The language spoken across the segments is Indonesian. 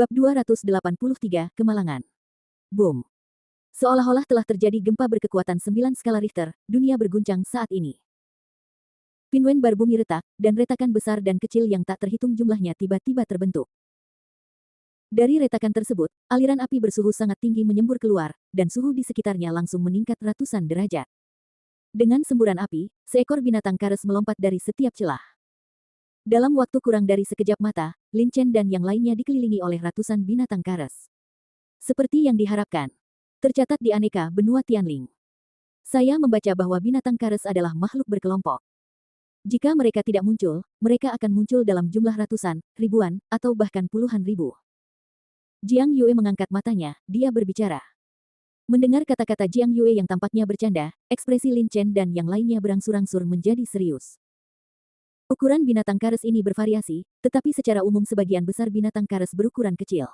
Bab 283, Kemalangan. Boom. Seolah-olah telah terjadi gempa berkekuatan 9 skala Richter, dunia berguncang saat ini. Pinguin bar bumi retak, dan retakan besar dan kecil yang tak terhitung jumlahnya tiba-tiba terbentuk. Dari retakan tersebut, aliran api bersuhu sangat tinggi menyembur keluar, dan suhu di sekitarnya langsung meningkat ratusan derajat. Dengan semburan api, seekor binatang kares melompat dari setiap celah. Dalam waktu kurang dari sekejap mata, Lin Chen dan yang lainnya dikelilingi oleh ratusan binatang kares. Seperti yang diharapkan, tercatat di aneka benua Tianling. Saya membaca bahwa binatang kares adalah makhluk berkelompok. Jika mereka tidak muncul, mereka akan muncul dalam jumlah ratusan, ribuan, atau bahkan puluhan ribu. Jiang Yue mengangkat matanya, dia berbicara. Mendengar kata-kata Jiang Yue yang tampaknya bercanda, ekspresi Lin Chen dan yang lainnya berangsur-angsur menjadi serius. Ukuran binatang kares ini bervariasi, tetapi secara umum sebagian besar binatang kares berukuran kecil.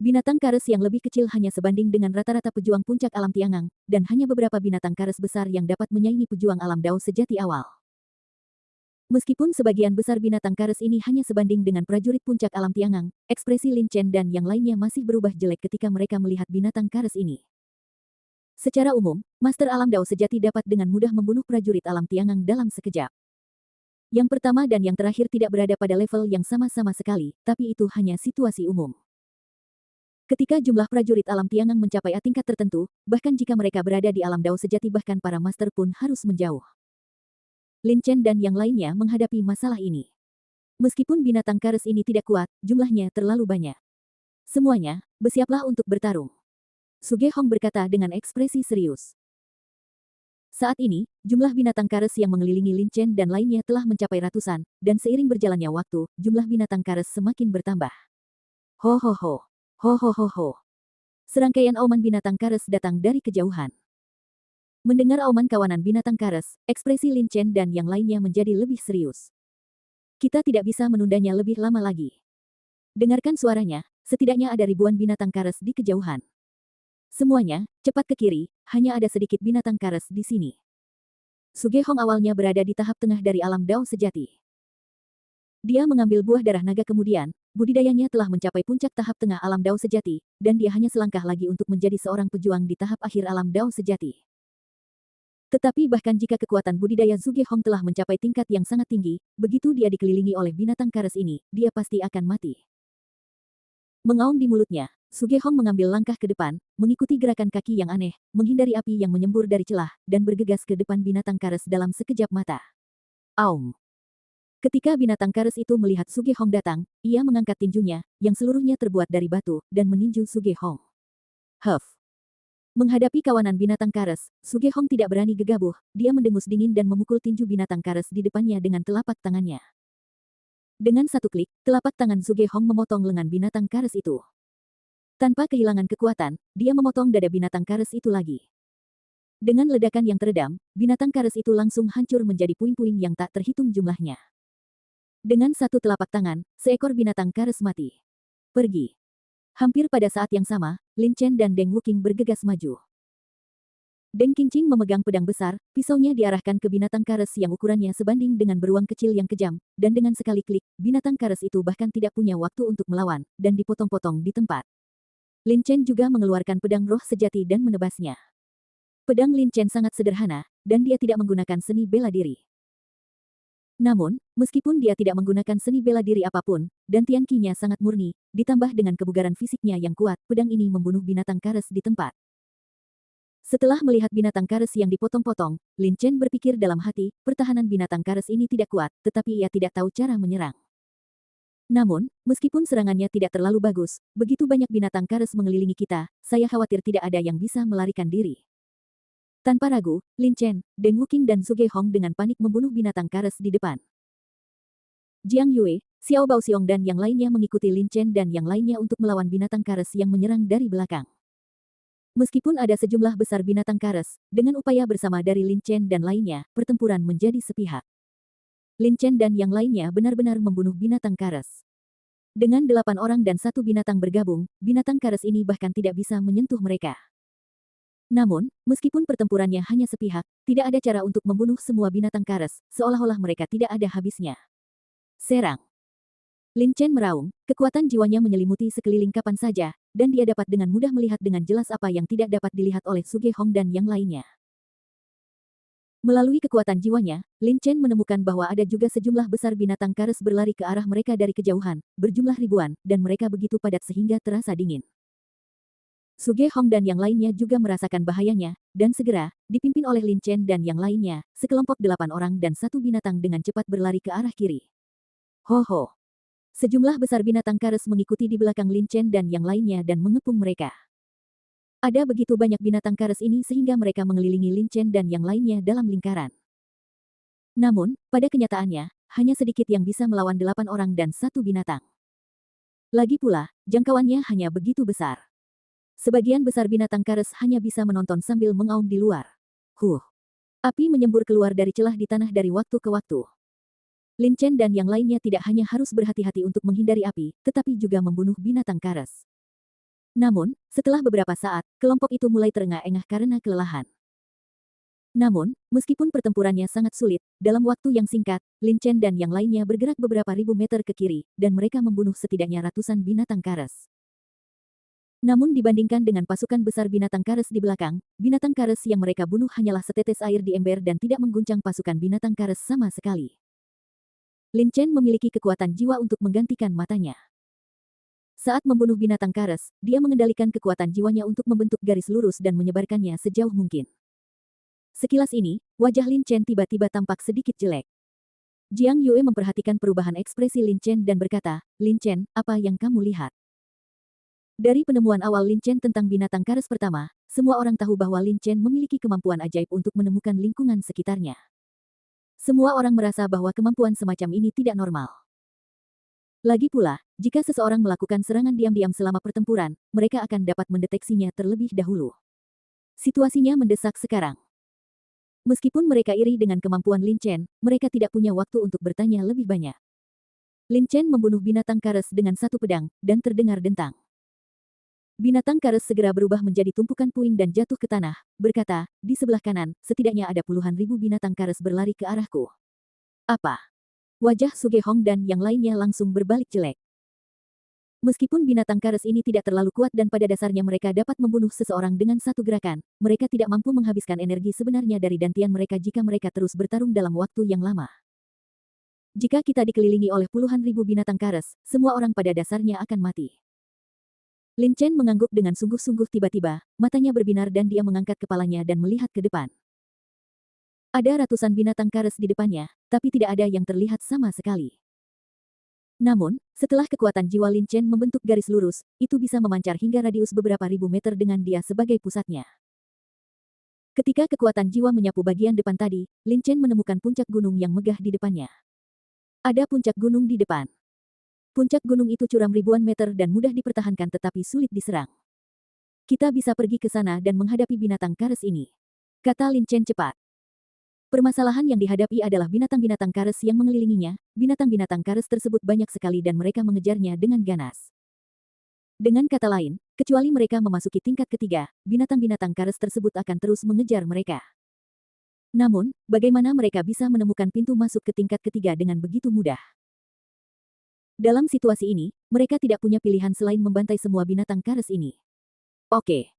Binatang kares yang lebih kecil hanya sebanding dengan rata-rata pejuang puncak alam Tiangang, dan hanya beberapa binatang kares besar yang dapat menyaingi pejuang alam Dao sejati awal. Meskipun sebagian besar binatang kares ini hanya sebanding dengan prajurit puncak alam Tiangang, ekspresi Lin Chen dan yang lainnya masih berubah jelek ketika mereka melihat binatang kares ini. Secara umum, Master Alam Dao sejati dapat dengan mudah membunuh prajurit alam Tiangang dalam sekejap. Yang pertama dan yang terakhir tidak berada pada level yang sama-sama sekali, tapi itu hanya situasi umum. Ketika jumlah prajurit alam Tiangang mencapai tingkat tertentu, bahkan jika mereka berada di alam Dao sejati bahkan para master pun harus menjauh. Lin Chen dan yang lainnya menghadapi masalah ini. Meskipun binatang kares ini tidak kuat, jumlahnya terlalu banyak. Semuanya, bersiaplah untuk bertarung. Su Gehong berkata dengan ekspresi serius. Saat ini, jumlah binatang kares yang mengelilingi Lin Chen dan lainnya telah mencapai ratusan, dan seiring berjalannya waktu, jumlah binatang kares semakin bertambah. Ho ho ho. Ho ho ho ho. Serangkaian auman binatang kares datang dari kejauhan. Mendengar auman kawanan binatang kares, ekspresi Lin Chen dan yang lainnya menjadi lebih serius. Kita tidak bisa menundanya lebih lama lagi. Dengarkan suaranya, setidaknya ada ribuan binatang kares di kejauhan. Semuanya, cepat ke kiri, hanya ada sedikit binatang kares di sini. Su Gehong awalnya berada di tahap tengah dari alam Dao sejati. Dia mengambil buah darah naga kemudian, budidayanya telah mencapai puncak tahap tengah alam Dao sejati, dan dia hanya selangkah lagi untuk menjadi seorang pejuang di tahap akhir alam Dao sejati. Tetapi bahkan jika kekuatan budidaya Su Gehong telah mencapai tingkat yang sangat tinggi, begitu dia dikelilingi oleh binatang kares ini, dia pasti akan mati. Mengaum di mulutnya, Su Gehong mengambil langkah ke depan, mengikuti gerakan kaki yang aneh, menghindari api yang menyembur dari celah, dan bergegas ke depan binatang kares dalam sekejap mata. Aum. Ketika binatang kares itu melihat Su Gehong datang, ia mengangkat tinjunya, yang seluruhnya terbuat dari batu, dan meninju Su Gehong. Huff. Menghadapi kawanan binatang kares, Su Gehong tidak berani gegabah, dia mendengus dingin dan memukul tinju binatang kares di depannya dengan telapak tangannya. Dengan satu klik, telapak tangan Su Gehong memotong lengan binatang kares itu. Tanpa kehilangan kekuatan, dia memotong dada binatang kares itu lagi. Dengan ledakan yang teredam, binatang kares itu langsung hancur menjadi puing-puing yang tak terhitung jumlahnya. Dengan satu telapak tangan, seekor binatang kares mati. Pergi. Hampir pada saat yang sama, Lin Chen dan Deng Wuqing bergegas maju. Deng Qingqing memegang pedang besar, pisaunya diarahkan ke binatang kares yang ukurannya sebanding dengan beruang kecil yang kejam, dan dengan sekali klik, binatang kares itu bahkan tidak punya waktu untuk melawan, dan dipotong-potong di tempat. Lin Chen juga mengeluarkan pedang roh sejati dan menebasnya. Pedang Lin Chen sangat sederhana, dan dia tidak menggunakan seni bela diri. Namun, meskipun dia tidak menggunakan seni bela diri apapun, dan Tian Qi-nya sangat murni, ditambah dengan kebugaran fisiknya yang kuat, pedang ini membunuh binatang kares di tempat. Setelah melihat binatang kares yang dipotong-potong, Lin Chen berpikir dalam hati, pertahanan binatang kares ini tidak kuat, tetapi ia tidak tahu cara menyerang. Namun, meskipun serangannya tidak terlalu bagus, begitu banyak binatang kares mengelilingi kita, saya khawatir tidak ada yang bisa melarikan diri. Tanpa ragu, Lin Chen, Deng Wuqing dan Su Gehong dengan panik membunuh binatang kares di depan. Jiang Yue, Xiao Baoxiong dan yang lainnya mengikuti Lin Chen dan yang lainnya untuk melawan binatang kares yang menyerang dari belakang. Meskipun ada sejumlah besar binatang kares, dengan upaya bersama dari Lin Chen dan lainnya, pertempuran menjadi sepihak. Lin Chen dan yang lainnya benar-benar membunuh binatang kares. Dengan 8 orang dan 1 binatang bergabung, binatang kares ini bahkan tidak bisa menyentuh mereka. Namun, meskipun pertempurannya hanya sepihak, tidak ada cara untuk membunuh semua binatang kares, seolah-olah mereka tidak ada habisnya. Serang. Lin Chen meraung, kekuatan jiwanya menyelimuti sekeliling kapan saja, dan dia dapat dengan mudah melihat dengan jelas apa yang tidak dapat dilihat oleh Suge Hong dan yang lainnya. Melalui kekuatan jiwanya, Lin Chen menemukan bahwa ada juga sejumlah besar binatang kares berlari ke arah mereka dari kejauhan, berjumlah ribuan, dan mereka begitu padat sehingga terasa dingin. Suge Hong dan yang lainnya juga merasakan bahayanya, dan segera, dipimpin oleh Lin Chen dan yang lainnya, sekelompok 8 orang dan satu binatang dengan cepat berlari ke arah kiri. Ho ho! Sejumlah besar binatang kares mengikuti di belakang Lin Chen dan yang lainnya dan mengepung mereka. Ada begitu banyak binatang kares ini sehingga mereka mengelilingi Lin Chen dan yang lainnya dalam lingkaran. Namun, pada kenyataannya, hanya sedikit yang bisa melawan 8 orang dan satu binatang. Lagi pula, jangkauannya hanya begitu besar. Sebagian besar binatang kares hanya bisa menonton sambil mengaum di luar. Api menyembur keluar dari celah di tanah dari waktu ke waktu. Lin Chen dan yang lainnya tidak hanya harus berhati-hati untuk menghindari api, tetapi juga membunuh binatang kares. Namun, setelah beberapa saat, kelompok itu mulai terengah-engah karena kelelahan. Namun, meskipun pertempurannya sangat sulit, dalam waktu yang singkat, Lin Chen dan yang lainnya bergerak beberapa ribu meter ke kiri, dan mereka membunuh setidaknya ratusan binatang kares. Namun dibandingkan dengan pasukan besar binatang kares di belakang, binatang kares yang mereka bunuh hanyalah setetes air di ember dan tidak mengguncang pasukan binatang kares sama sekali. Lin Chen memiliki kekuatan jiwa untuk menggantikan matanya. Saat membunuh binatang kares, dia mengendalikan kekuatan jiwanya untuk membentuk garis lurus dan menyebarkannya sejauh mungkin. Sekilas ini, wajah Lin Chen tiba-tiba tampak sedikit jelek. Jiang Yue memperhatikan perubahan ekspresi Lin Chen dan berkata, "Lin Chen, apa yang kamu lihat?" Dari penemuan awal Lin Chen tentang binatang kares pertama, semua orang tahu bahwa Lin Chen memiliki kemampuan ajaib untuk menemukan lingkungan sekitarnya. Semua orang merasa bahwa kemampuan semacam ini tidak normal. Lagi pula, jika seseorang melakukan serangan diam-diam selama pertempuran, mereka akan dapat mendeteksinya terlebih dahulu. Situasinya mendesak sekarang. Meskipun mereka iri dengan kemampuan Lin Chen, mereka tidak punya waktu untuk bertanya lebih banyak. Lin Chen membunuh binatang kares dengan satu pedang, dan terdengar dentang. Binatang kares segera berubah menjadi tumpukan puing dan jatuh ke tanah, berkata, "Di sebelah kanan, setidaknya ada puluhan ribu binatang kares berlari ke arahku." Apa? Wajah Suge Hong dan yang lainnya langsung berbalik jelek. Meskipun binatang kares ini tidak terlalu kuat dan pada dasarnya mereka dapat membunuh seseorang dengan satu gerakan, mereka tidak mampu menghabiskan energi sebenarnya dari dantian mereka jika mereka terus bertarung dalam waktu yang lama. Jika kita dikelilingi oleh puluhan ribu binatang kares, semua orang pada dasarnya akan mati. Lin Chen mengangguk dengan sungguh-sungguh tiba-tiba, matanya berbinar dan dia mengangkat kepalanya dan melihat ke depan. Ada ratusan binatang kares di depannya, tapi tidak ada yang terlihat sama sekali. Namun, setelah kekuatan jiwa Lin Chen membentuk garis lurus, itu bisa memancar hingga radius beberapa ribu meter dengan dia sebagai pusatnya. Ketika kekuatan jiwa menyapu bagian depan tadi, Lin Chen menemukan puncak gunung yang megah di depannya. Ada puncak gunung di depan. Puncak gunung itu curam ribuan meter dan mudah dipertahankan tetapi sulit diserang. Kita bisa pergi ke sana dan menghadapi binatang kares ini, kata Lin Chen cepat. Permasalahan yang dihadapi adalah binatang-binatang kares yang mengelilinginya. Binatang-binatang kares tersebut banyak sekali dan mereka mengejarnya dengan ganas. Dengan kata lain, kecuali mereka memasuki tingkat ketiga, binatang-binatang kares tersebut akan terus mengejar mereka. Namun, bagaimana mereka bisa menemukan pintu masuk ke tingkat ketiga dengan begitu mudah? Dalam situasi ini, mereka tidak punya pilihan selain membantai semua binatang kares ini. Oke.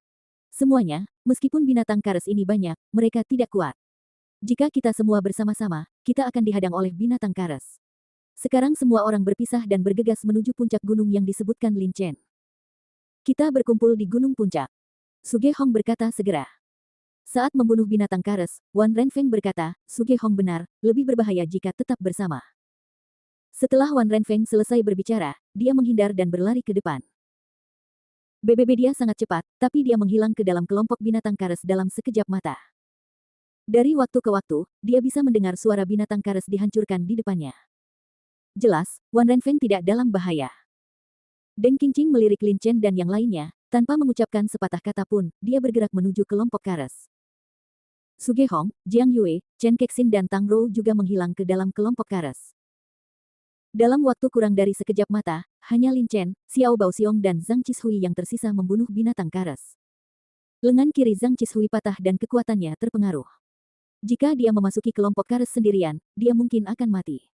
Semuanya, meskipun binatang kares ini banyak, mereka tidak kuat. Jika kita semua bersama-sama, kita akan dihadang oleh binatang kares. Sekarang semua orang berpisah dan bergegas menuju puncak gunung yang disebutkan Lin Chen. Kita berkumpul di gunung puncak. Suge Hong berkata segera. Saat membunuh binatang kares, Wan Renfeng berkata, Suge Hong benar, lebih berbahaya jika tetap bersama. Setelah Wan Renfeng selesai berbicara, dia menghindar dan berlari ke depan. Dia sangat cepat, tapi dia menghilang ke dalam kelompok binatang kares dalam sekejap mata. Dari waktu ke waktu, dia bisa mendengar suara binatang kares dihancurkan di depannya. Jelas, Wan Renfeng tidak dalam bahaya. Deng Qingqing melirik Lin Chen dan yang lainnya, tanpa mengucapkan sepatah kata pun, dia bergerak menuju kelompok kares. Suge Hong, Jiang Yue, Chen Kexin dan Tang Rou juga menghilang ke dalam kelompok kares. Dalam waktu kurang dari sekejap mata, hanya Lin Chen, Xiao Baoxiong dan Zhang Qishui yang tersisa membunuh binatang kares. Lengan kiri Zhang Qishui patah dan kekuatannya terpengaruh. Jika dia memasuki kelompok kares sendirian, dia mungkin akan mati.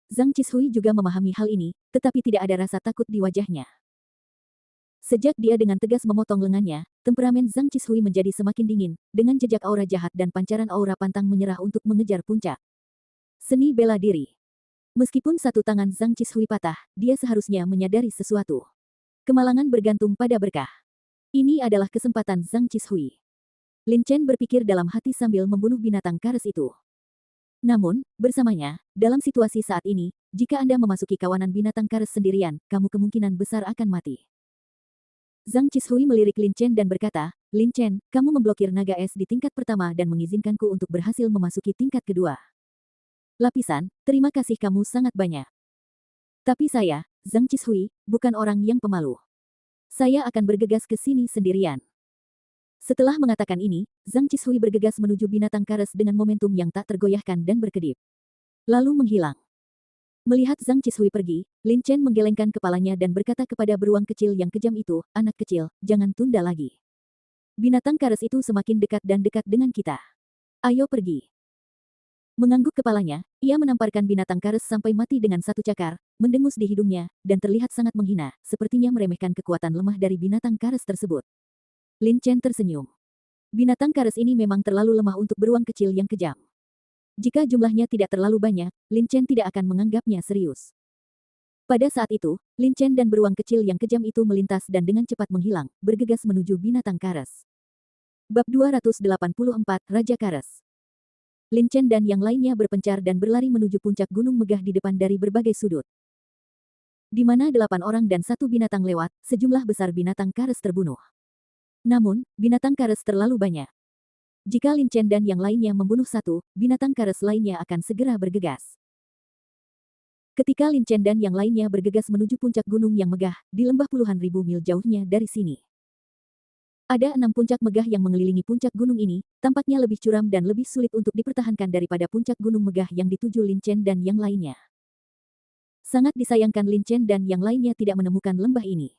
Zhang Qishui juga memahami hal ini, tetapi tidak ada rasa takut di wajahnya. Sejak dia dengan tegas memotong lengannya, temperamen Zhang Qishui menjadi semakin dingin, dengan jejak aura jahat dan pancaran aura pantang menyerah untuk mengejar puncak. Seni bela diri. Meskipun satu tangan Zhang Qishui patah, dia seharusnya menyadari sesuatu. Kemalangan bergantung pada berkah. Ini adalah kesempatan Zhang Qishui. Lin Chen berpikir dalam hati sambil membunuh binatang kares itu. Namun, bersamanya, dalam situasi saat ini, jika Anda memasuki kawanan binatang kares sendirian, kamu kemungkinan besar akan mati. Zhang Qishui melirik Lin Chen dan berkata, Lin Chen, kamu memblokir naga es di tingkat pertama dan mengizinkanku untuk berhasil memasuki tingkat kedua. Lapisan, terima kasih kamu sangat banyak. Tapi saya, Zhang Qishui, bukan orang yang pemalu. Saya akan bergegas ke sini sendirian. Setelah mengatakan ini, Zhang Qishui bergegas menuju binatang kares dengan momentum yang tak tergoyahkan dan berkedip. Lalu menghilang. Melihat Zhang Qishui pergi, Lin Chen menggelengkan kepalanya dan berkata kepada beruang kecil yang kejam itu, anak kecil, jangan tunda lagi. Binatang kares itu semakin dekat dan dekat dengan kita. Ayo pergi. Mengangguk kepalanya, ia menamparkan binatang kares sampai mati dengan satu cakar, mendengus di hidungnya, dan terlihat sangat menghina, sepertinya meremehkan kekuatan lemah dari binatang kares tersebut. Lin Chen tersenyum. Binatang kares ini memang terlalu lemah untuk beruang kecil yang kejam. Jika jumlahnya tidak terlalu banyak, Lin Chen tidak akan menganggapnya serius. Pada saat itu, Lin Chen dan beruang kecil yang kejam itu melintas dan dengan cepat menghilang, bergegas menuju binatang kares. Bab 284, Raja Kares. Lin Chen dan yang lainnya berpencar dan berlari menuju puncak gunung megah di depan dari berbagai sudut. Di mana 8 orang dan 1 binatang lewat, sejumlah besar binatang kares terbunuh. Namun, binatang kares terlalu banyak. Jika Lin Chen dan yang lainnya membunuh satu, binatang kares lainnya akan segera bergegas. Ketika Lin Chen dan yang lainnya bergegas menuju puncak gunung yang megah, di lembah puluhan ribu mil jauhnya dari sini. Ada 6 puncak megah yang mengelilingi puncak gunung ini, tampaknya lebih curam dan lebih sulit untuk dipertahankan daripada puncak gunung megah yang dituju Lin Chen dan yang lainnya. Sangat disayangkan Lin Chen dan yang lainnya tidak menemukan lembah ini.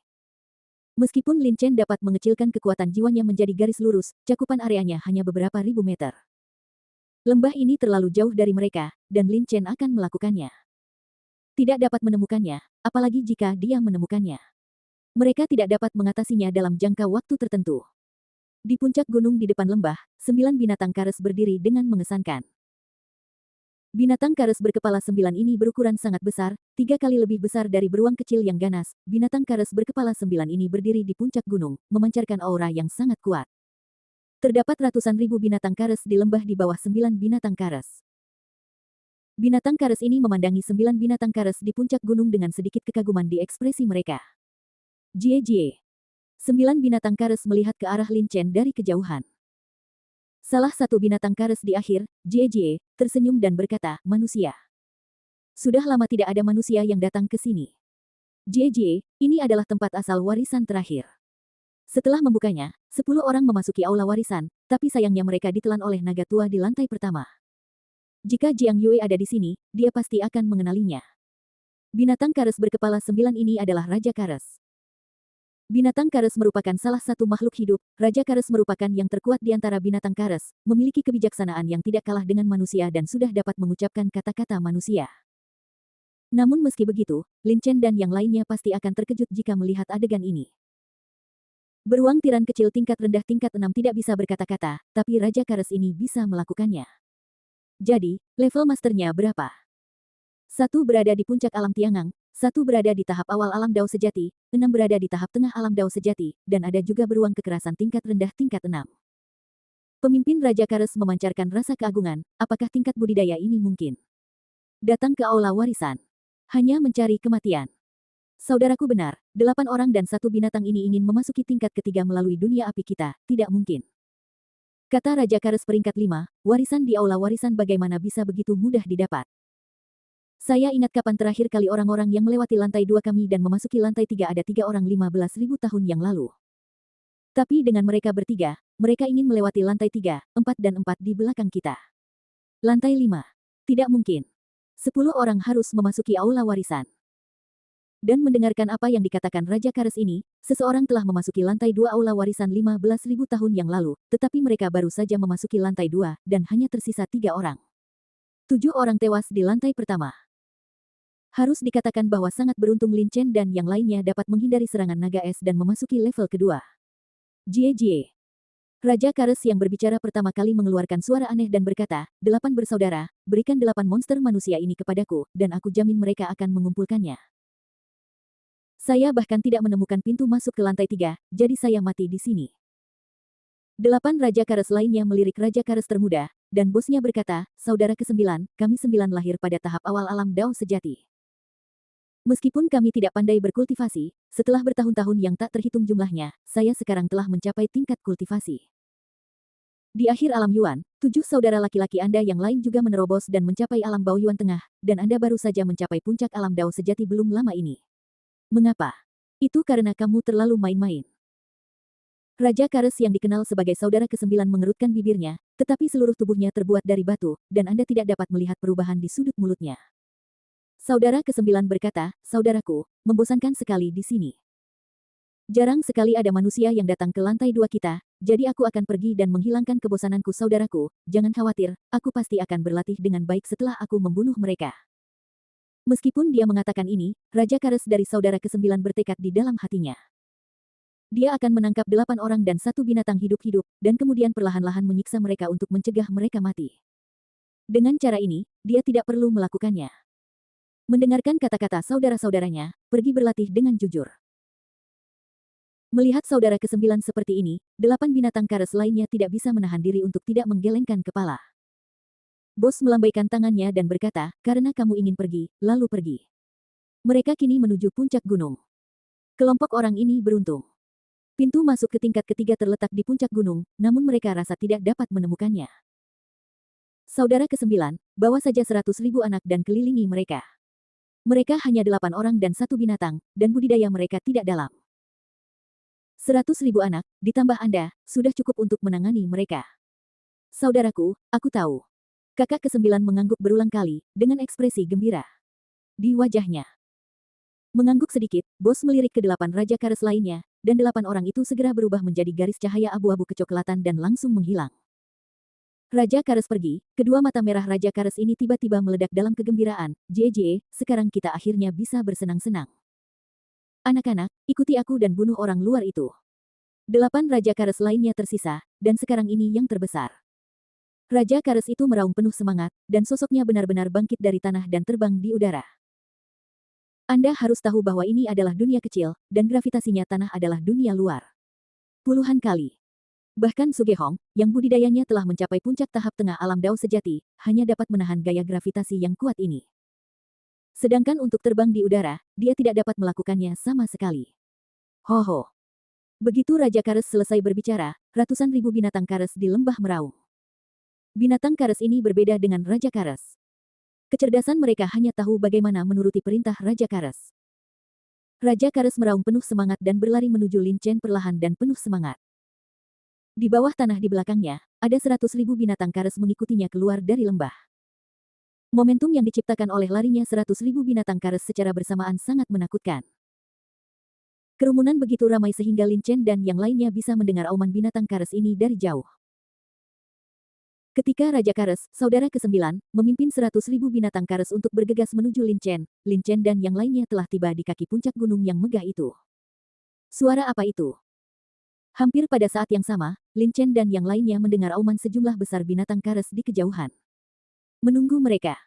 Meskipun Lin Chen dapat mengecilkan kekuatan jiwanya menjadi garis lurus, cakupan areanya hanya beberapa ribu meter. Lembah ini terlalu jauh dari mereka, dan Lin Chen akan melakukannya. Tidak dapat menemukannya, apalagi jika dia menemukannya. Mereka tidak dapat mengatasinya dalam jangka waktu tertentu. Di puncak gunung di depan lembah, 9 binatang kares berdiri dengan mengesankan. Binatang kares berkepala 9 ini berukuran sangat besar, 3 kali lebih besar dari beruang kecil yang ganas. Binatang kares berkepala 9 ini berdiri di puncak gunung, memancarkan aura yang sangat kuat. Terdapat ratusan ribu binatang kares di lembah di bawah 9 binatang kares. Binatang kares ini memandangi 9 binatang kares di puncak gunung dengan sedikit kekaguman di ekspresi mereka. Jie. 9 binatang kares melihat ke arah Lin Chen dari kejauhan. Salah satu binatang kares di akhir, Jie, tersenyum dan berkata, manusia. Sudah lama tidak ada manusia yang datang ke sini. Jie, ini adalah tempat asal warisan terakhir. Setelah membukanya, 10 orang memasuki aula warisan, tapi sayangnya mereka ditelan oleh naga tua di lantai pertama. Jika Jiang Yue ada di sini, dia pasti akan mengenalinya. Binatang kares berkepala 9 ini adalah Raja Kares. Binatang kares merupakan salah satu makhluk hidup. Raja Kares merupakan yang terkuat di antara binatang kares, memiliki kebijaksanaan yang tidak kalah dengan manusia dan sudah dapat mengucapkan kata-kata manusia. Namun meski begitu, Lin Chen dan yang lainnya pasti akan terkejut jika melihat adegan ini. Beruang tiran kecil tingkat rendah tingkat 6 tidak bisa berkata-kata, tapi Raja Kares ini bisa melakukannya. Jadi, level masternya berapa? 1 berada di puncak alam Tiangang, 1 berada di tahap awal alam Dao sejati, 6 berada di tahap tengah alam Dao sejati, dan ada juga beruang kekerasan tingkat rendah tingkat 6. Pemimpin Raja Kares memancarkan rasa keagungan, apakah tingkat budidaya ini mungkin? Datang ke aula warisan. Hanya mencari kematian. Saudaraku benar, 8 orang dan 1 binatang ini ingin memasuki tingkat ketiga melalui dunia api kita, tidak mungkin. Kata Raja Kares peringkat 5, warisan di aula warisan bagaimana bisa begitu mudah didapat? Saya ingat kapan terakhir kali orang-orang yang melewati lantai 2 kami dan memasuki lantai 3 ada 3 orang 15.000 tahun yang lalu. Tapi dengan mereka bertiga, mereka ingin melewati lantai 3, 4 dan 4 di belakang kita. Lantai 5. Tidak mungkin. 10 orang harus memasuki aula warisan. Dan mendengarkan apa yang dikatakan Raja Kares ini, seseorang telah memasuki lantai 2 aula warisan 15.000 tahun yang lalu, tetapi mereka baru saja memasuki lantai 2, dan hanya tersisa 3 orang. 7 orang tewas di lantai pertama. Harus dikatakan bahwa sangat beruntung Lin Chen dan yang lainnya dapat menghindari serangan naga es dan memasuki level kedua. Jie Jie. Raja Kares yang berbicara pertama kali mengeluarkan suara aneh dan berkata, 8 bersaudara, berikan 8 monster manusia ini kepadaku, dan aku jamin mereka akan mengumpulkannya. Saya bahkan tidak menemukan pintu masuk ke lantai 3, jadi saya mati di sini. 8 Raja Kares lainnya melirik Raja Kares termuda, dan bosnya berkata, saudara ke-9, kami 9 lahir pada tahap awal alam Dao sejati. Meskipun kami tidak pandai berkultivasi, setelah bertahun-tahun yang tak terhitung jumlahnya, saya sekarang telah mencapai tingkat kultivasi. Di akhir alam Yuan, 7 saudara laki-laki Anda yang lain juga menerobos dan mencapai alam Bao Yuan Tengah, dan Anda baru saja mencapai puncak alam Dao sejati belum lama ini. Mengapa? Itu karena kamu terlalu main-main. Raja Kares yang dikenal sebagai saudara ke-9 mengerutkan bibirnya, tetapi seluruh tubuhnya terbuat dari batu, dan Anda tidak dapat melihat perubahan di sudut mulutnya. Saudara ke-9 berkata, saudaraku, membosankan sekali di sini. Jarang sekali ada manusia yang datang ke lantai 2 kita, jadi aku akan pergi dan menghilangkan kebosananku saudaraku, jangan khawatir, aku pasti akan berlatih dengan baik setelah aku membunuh mereka. Meskipun dia mengatakan ini, Raja Kares dari saudara ke-9 bertekad di dalam hatinya. Dia akan menangkap 8 orang dan 1 binatang hidup-hidup, dan kemudian perlahan-lahan menyiksa mereka untuk mencegah mereka mati. Dengan cara ini, dia tidak perlu melakukannya. Mendengarkan kata-kata saudara-saudaranya, pergi berlatih dengan jujur. Melihat saudara ke-9 seperti ini, 8 binatang Kares lainnya tidak bisa menahan diri untuk tidak menggelengkan kepala. Bos melambaikan tangannya dan berkata, karena kamu ingin pergi, lalu pergi. Mereka kini menuju puncak gunung. Kelompok orang ini beruntung. Pintu masuk ke tingkat ketiga terletak di puncak gunung, namun mereka rasa tidak dapat menemukannya. Saudara ke-9, bawa saja 100.000 anak dan kelilingi mereka. Mereka hanya 8 orang dan 1 binatang, dan budidaya mereka tidak dalam. 100.000 anak, ditambah Anda, sudah cukup untuk menangani mereka. Saudaraku, aku tahu. Kakak ke-9 mengangguk berulang kali, dengan ekspresi gembira. Di wajahnya. Mengangguk sedikit, bos melirik ke 8 Raja Kares lainnya, dan 8 orang itu segera berubah menjadi garis cahaya abu-abu kecoklatan dan langsung menghilang. Raja Kares pergi, kedua mata merah Raja Kares ini tiba-tiba meledak dalam kegembiraan. Jie, sekarang kita akhirnya bisa bersenang-senang. Anak-anak, ikuti aku dan bunuh orang luar itu. 8 Raja Kares lainnya tersisa, dan sekarang ini yang terbesar. Raja Kares itu meraung penuh semangat, dan sosoknya benar-benar bangkit dari tanah dan terbang di udara. Anda harus tahu bahwa ini adalah dunia kecil, dan gravitasinya tanah adalah dunia luar. Puluhan kali. Bahkan Sugehong, yang budidayanya telah mencapai puncak tahap tengah alam Dao sejati, hanya dapat menahan gaya gravitasi yang kuat ini. Sedangkan untuk terbang di udara, dia tidak dapat melakukannya sama sekali. Ho. Begitu Raja Kares selesai berbicara, ratusan ribu binatang Kares di lembah meraung. Binatang Kares ini berbeda dengan Raja Kares. Kecerdasan mereka hanya tahu bagaimana menuruti perintah Raja Kares. Raja Kares meraung penuh semangat dan berlari menuju Lin Chen perlahan dan penuh semangat. Di bawah tanah di belakangnya, ada 100.000 binatang Kares mengikutinya keluar dari lembah. Momentum yang diciptakan oleh larinya 100.000 binatang Kares secara bersamaan sangat menakutkan. Kerumunan begitu ramai sehingga Lin Chen dan yang lainnya bisa mendengar auman binatang Kares ini dari jauh. Ketika Raja Kares, saudara ke-9, memimpin 100.000 binatang Kares untuk bergegas menuju Lin Chen dan yang lainnya telah tiba di kaki puncak gunung yang megah itu. Suara apa itu? Hampir pada saat yang sama, Lin Chen dan yang lainnya mendengar auman sejumlah besar binatang Kares di kejauhan. Menunggu mereka.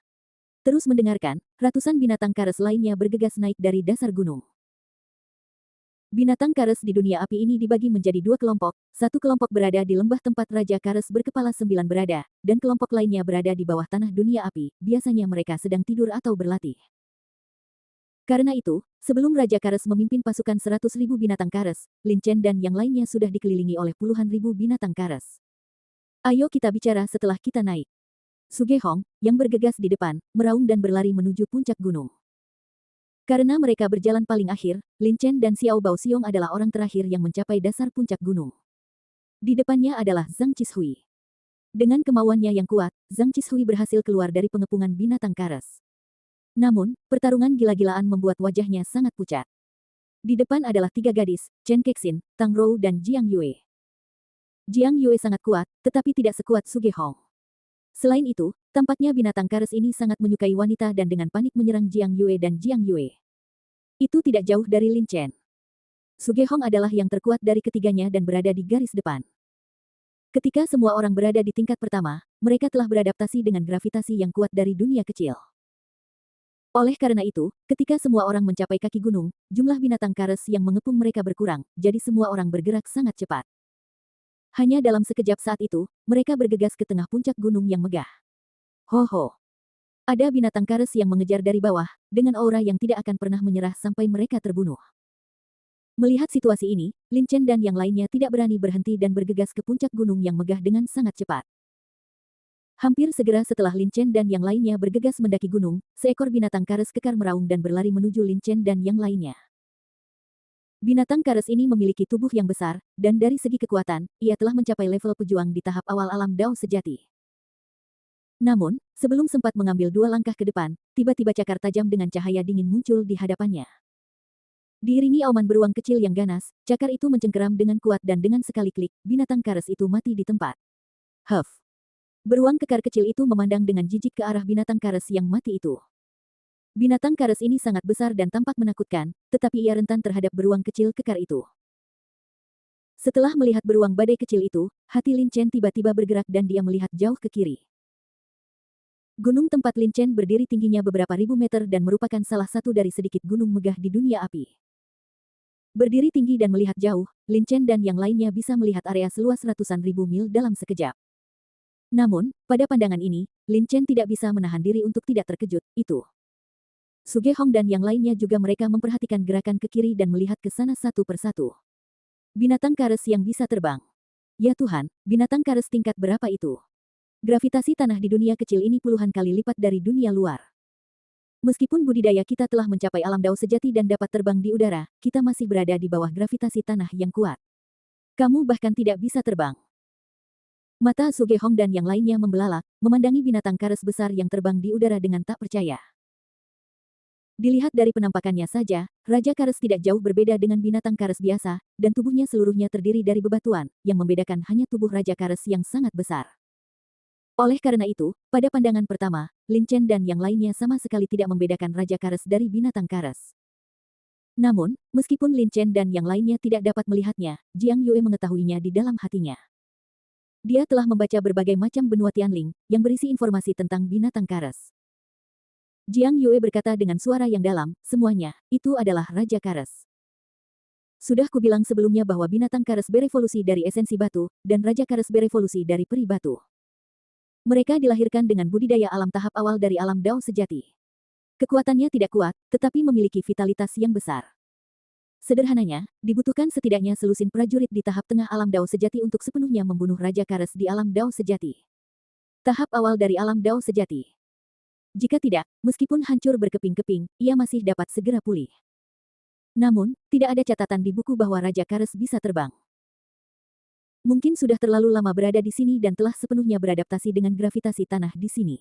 Terus mendengarkan, ratusan binatang Kares lainnya bergegas naik dari dasar gunung. Binatang Kares di dunia api ini dibagi menjadi 2 kelompok, satu kelompok berada di lembah tempat Raja Kares berkepala 9 berada, dan kelompok lainnya berada di bawah tanah dunia api, biasanya mereka sedang tidur atau berlatih. Karena itu, sebelum Raja Kares memimpin pasukan 100.000 binatang Kares, Lin Chen dan yang lainnya sudah dikelilingi oleh puluhan ribu binatang Kares. Ayo kita bicara setelah kita naik. Sugehong, yang bergegas di depan, meraung dan berlari menuju puncak gunung. Karena mereka berjalan paling akhir, Lin Chen dan Xiao Bao Xiong adalah orang terakhir yang mencapai dasar puncak gunung. Di depannya adalah Zhang Qishui. Dengan kemauannya yang kuat, Zhang Qishui berhasil keluar dari pengepungan binatang Kares. Namun, pertarungan gila-gilaan membuat wajahnya sangat pucat. Di depan adalah 3 gadis, Chen Kexin, Tang Rou dan Jiang Yue. Jiang Yue sangat kuat, tetapi tidak sekuat Sugehong. Selain itu, Tampaknya binatang Kares ini sangat menyukai wanita dan dengan panik menyerang Jiang Yue dan Jiang Yue. Itu tidak jauh dari Lin Chen. Sugehong adalah yang terkuat dari ketiganya dan berada di garis depan. Ketika semua orang berada di tingkat pertama, mereka telah beradaptasi dengan gravitasi yang kuat dari dunia kecil. Oleh karena itu, ketika semua orang mencapai kaki gunung, jumlah binatang Kares yang mengepung mereka berkurang, jadi semua orang bergerak sangat cepat. Hanya dalam sekejap saat itu, mereka bergegas ke tengah puncak gunung yang megah. Ho ho! Ada binatang Kares yang mengejar dari bawah, dengan aura yang tidak akan pernah menyerah sampai mereka terbunuh. Melihat situasi ini, Lin Chen dan yang lainnya tidak berani berhenti dan bergegas ke puncak gunung yang megah dengan sangat cepat. Hampir segera setelah Lin Chen dan yang lainnya bergegas mendaki gunung, seekor binatang Kares kekar meraung dan berlari menuju Lin Chen dan yang lainnya. Binatang Kares ini memiliki tubuh yang besar, dan dari segi kekuatan, ia telah mencapai level pejuang di tahap awal alam Dao sejati. Namun, sebelum sempat mengambil 2 langkah ke depan, tiba-tiba cakar tajam dengan cahaya dingin muncul di hadapannya. Diiringi auman beruang kecil yang ganas, cakar itu mencengkeram dengan kuat dan dengan sekali klik, binatang Kares itu mati di tempat. Huff! Beruang kekar kecil itu memandang dengan jijik ke arah binatang Kares yang mati itu. Binatang Kares ini sangat besar dan tampak menakutkan, tetapi ia rentan terhadap beruang kecil kekar itu. Setelah melihat beruang badai kecil itu, hati Lin Chen tiba-tiba bergerak dan dia melihat jauh ke kiri. Gunung tempat Lin Chen berdiri tingginya beberapa ribu meter dan merupakan salah satu dari sedikit gunung megah di dunia api. Berdiri tinggi dan melihat jauh, Lin Chen dan yang lainnya bisa melihat area seluas ratusan ribu mil dalam sekejap. Namun, pada pandangan ini, Lin Chen tidak bisa menahan diri untuk tidak terkejut, itu. Sugehong dan yang lainnya juga mereka memperhatikan gerakan ke kiri dan melihat ke sana satu persatu. Binatang Kares yang bisa terbang. Ya Tuhan, binatang Kares tingkat berapa itu? Gravitasi tanah di dunia kecil ini puluhan kali lipat dari dunia luar. Meskipun budidaya kita telah mencapai alam Dao sejati dan dapat terbang di udara, kita masih berada di bawah gravitasi tanah yang kuat. Kamu bahkan tidak bisa terbang. Mata Sugehong dan yang lainnya membelalak, memandangi binatang Kares besar yang terbang di udara dengan tak percaya. Dilihat dari penampakannya saja, Raja Kares tidak jauh berbeda dengan binatang Kares biasa, dan tubuhnya seluruhnya terdiri dari bebatuan, yang membedakan hanya tubuh Raja Kares yang sangat besar. Oleh karena itu, pada pandangan pertama, Lin Chen dan yang lainnya sama sekali tidak membedakan Raja Kares dari binatang Kares. Namun, meskipun Lin Chen dan yang lainnya tidak dapat melihatnya, Jiang Yue mengetahuinya di dalam hatinya. Dia telah membaca berbagai macam benua Tianling, yang berisi informasi tentang binatang Kares. Jiang Yue berkata dengan suara yang dalam, semuanya, itu adalah Raja Kares. Sudah kubilang sebelumnya bahwa binatang Kares berevolusi dari esensi batu, dan Raja Kares berevolusi dari peri batu. Mereka dilahirkan dengan budidaya alam tahap awal dari alam Dao sejati. Kekuatannya tidak kuat, tetapi memiliki vitalitas yang besar. Sederhananya, dibutuhkan setidaknya selusin prajurit di tahap tengah alam Dao sejati untuk sepenuhnya membunuh Raja Kares di alam Dao sejati. Tahap awal dari alam Dao sejati. Jika tidak, meskipun hancur berkeping-keping, ia masih dapat segera pulih. Namun, tidak ada catatan di buku bahwa Raja Kares bisa terbang. Mungkin sudah terlalu lama berada di sini dan telah sepenuhnya beradaptasi dengan gravitasi tanah di sini.